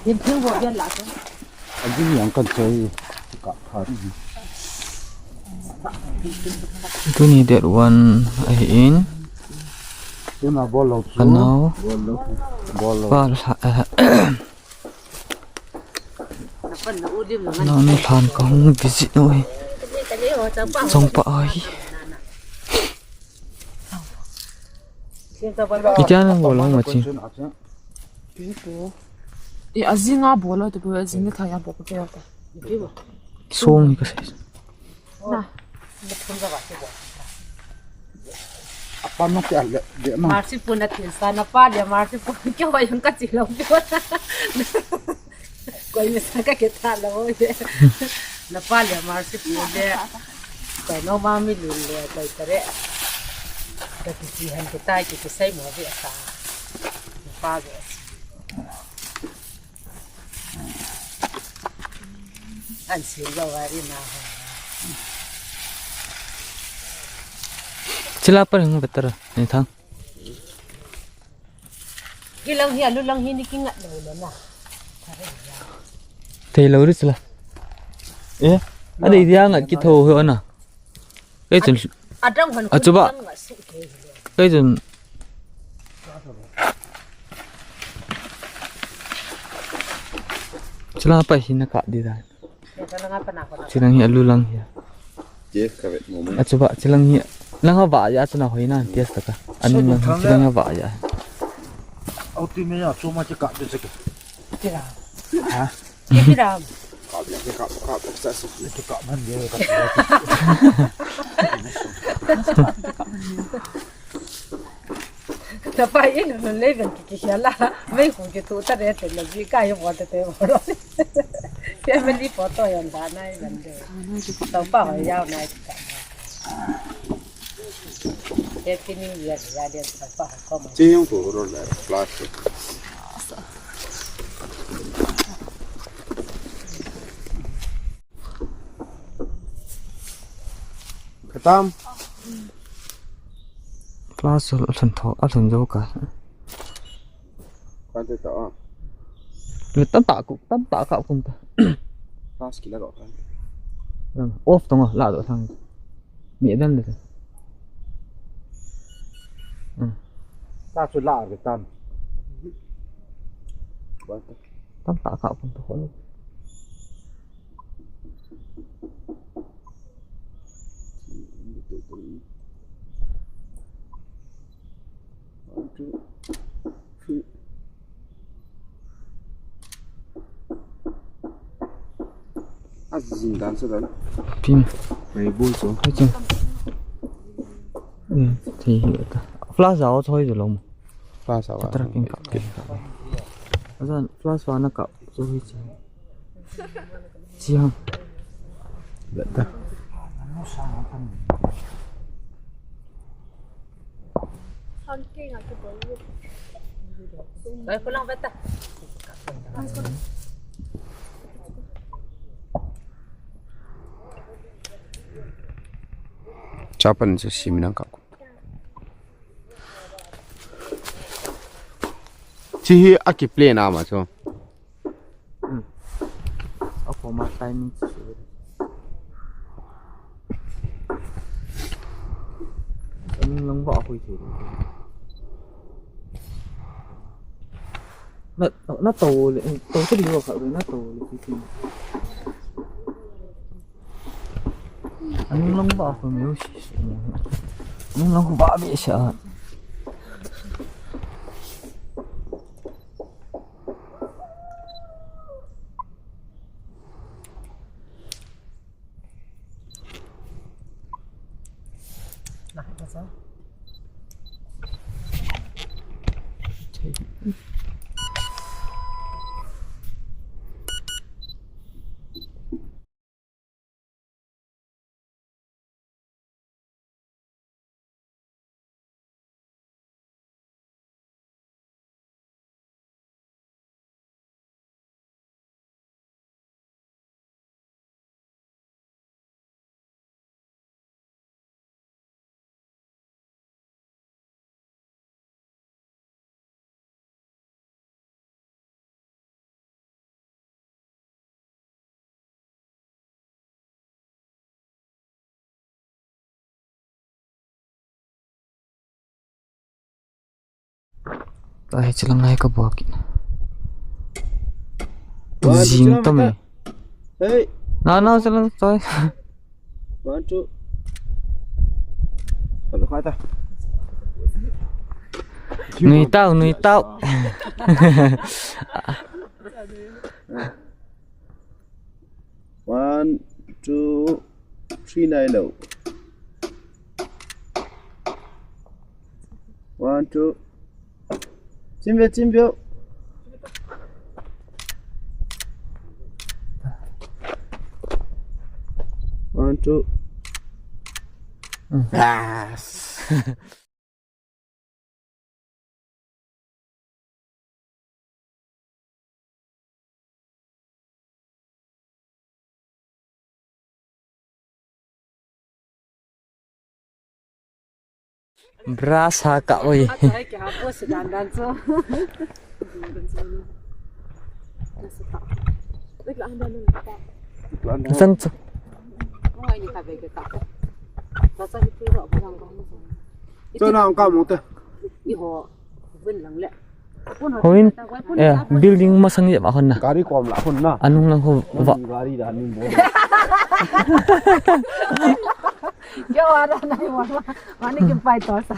Hiện thương bộ viên lạ thôi. Anh chỉ yang cần chơi cả thằng. Itu ni that one in Cái nào bò lột xuống. kanau Bò lột. pa Phần nó udim nó kanau ni than kong visit noi song pa ai itan ang bolong macam azinga bola tu boleh azinga thaya bola tu ya. song ni kasi Apa nak dia dia mah. Marsi pun na tinsa na pa dia marsi pun kyo yung kasilaw pyo. Koi misa ka kita lawo de. Na pa dia marsi pun de. Koi no mami lule koi tare. Katisihan kita kita say mo bi asa. Na pa de. An sila wari na ho. sila pa rin better ni thang Gilang hi alu lang hi ni kingat lo na. thầy lâu đấy sila ada dia ngat kita ho ana cái chun Adang han. coba cái chun sila pa hinaka di dah Ito na nga pa na ako. silang hi alu lang hi Dia kawet moment. coba silang hi lang ha ba ya chuna hoina tias taka anung lang silang ha ba ya Ultimate cuma cakap dia cakap. Kira. Hah? Kira. Kau dia cakap saya cakap man dia kata. Tapain no leven kikishala mai kung kitu ta re te labi ka yo bote te boro family photo yon da nai bande tau pa ho yao nai ta happy new year ya dia ta pa ko ma Chỉ用土rồi lại plastic. Ketam. plus alsan tho alsan jo ka Kan tu tak. le tam ta ka kum ta Plastic lah kau kan. rang off tong la do thang mi dan le Ta tu lah ketam. Bantu. tam ta ka kum to ho Zindan sudah. pin Mấy bui xuống. cái chân thì ta flash áo thôi rồi lòng Pha sao tất cả kinh cặp rồi flash vào nó cặp rồi chi không Vậy ta. Ay pulang beta Capan sa siminang kako. Cihi aki plane ama so. apa mas timing anh long bỏ quỳ thì nó tù cái điều phải nó tù thì anh long bỏ phải miếu anh long bỏ bị sợ nah pasal Ay chilangai ka buakin. Jing tame. Hey, Na chilang toy. 1 2. Tapi kata. Nui tao. 1 2 3 9 low. 1 2.จิ้มเบล 1 2. Yes. Berasa kak oi. Ai ke ha po si dan dan so. San so. Ngai ni ka be ke ka. Ta sa ni pu ro ba dang ko. Cho nào cao một tờ. I ho vun lang le. Hoin building masang ya bahon na. Gari kom lah pun na. Anong lang ho wa. Gari dah ning bodoh. Yo ada nai wa. Mani ke pai to sa.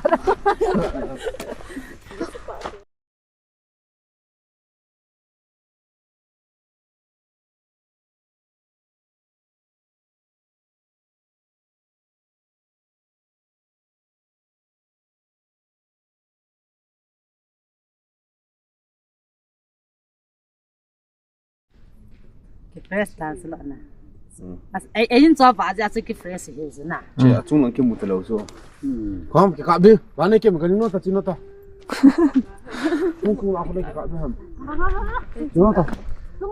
Fresh dance lo na. Ai yin zo ba ja ce ki fresh he是na. Cik, chung lang kim mutu lau so. Kom, ke kak bil. Mana kim kan nota cinota. Kung lah boleh ke kak bil ham. Cinota.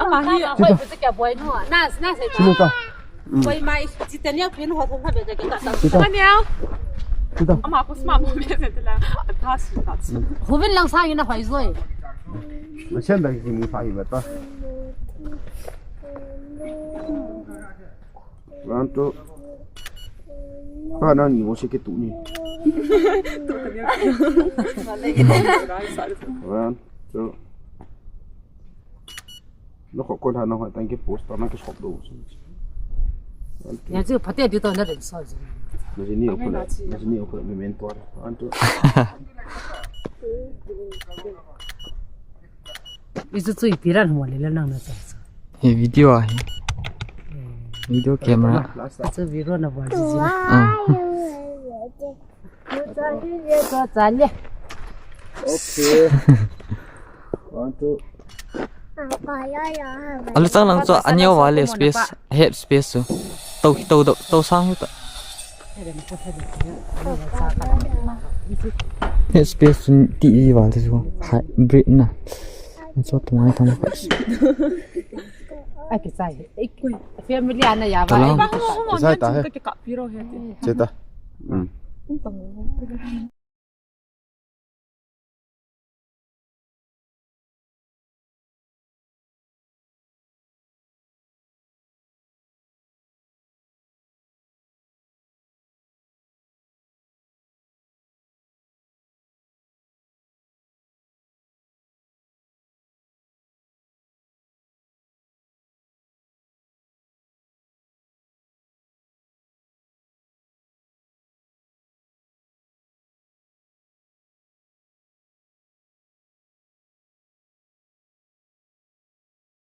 Ama hi会不是个不会弄啊，那谁 Cinota. 会买几点要拼合同特别这个干啥？ Cinta. Ama ako smart mo biya nila. Atasi tatsi. 胡文lang sa yin na会做。 Mà现在已经没发现了，ta. Rantu. Kana ni wo ke tu ni. Rantu. Nó có con hàng nó hỏi tăng cái post nó cái shop đồ. 你看这个拍电就到那人少人。那是你有可能，那是你有可能没面多的。Rantu. 你是最别人我来了弄的这是。 Video ah. Video camera. Last. 这别人的我自己。做咱的。 Okay. Rantu. Alu tang lang so anyo wale space head space so. Tau sang ta. Head space ti wale so. Hai break na. So tumai tam ka. Ai cái sai. Family ana ya ba. Talang. Sai ta he. Kaka piro he. Ceta.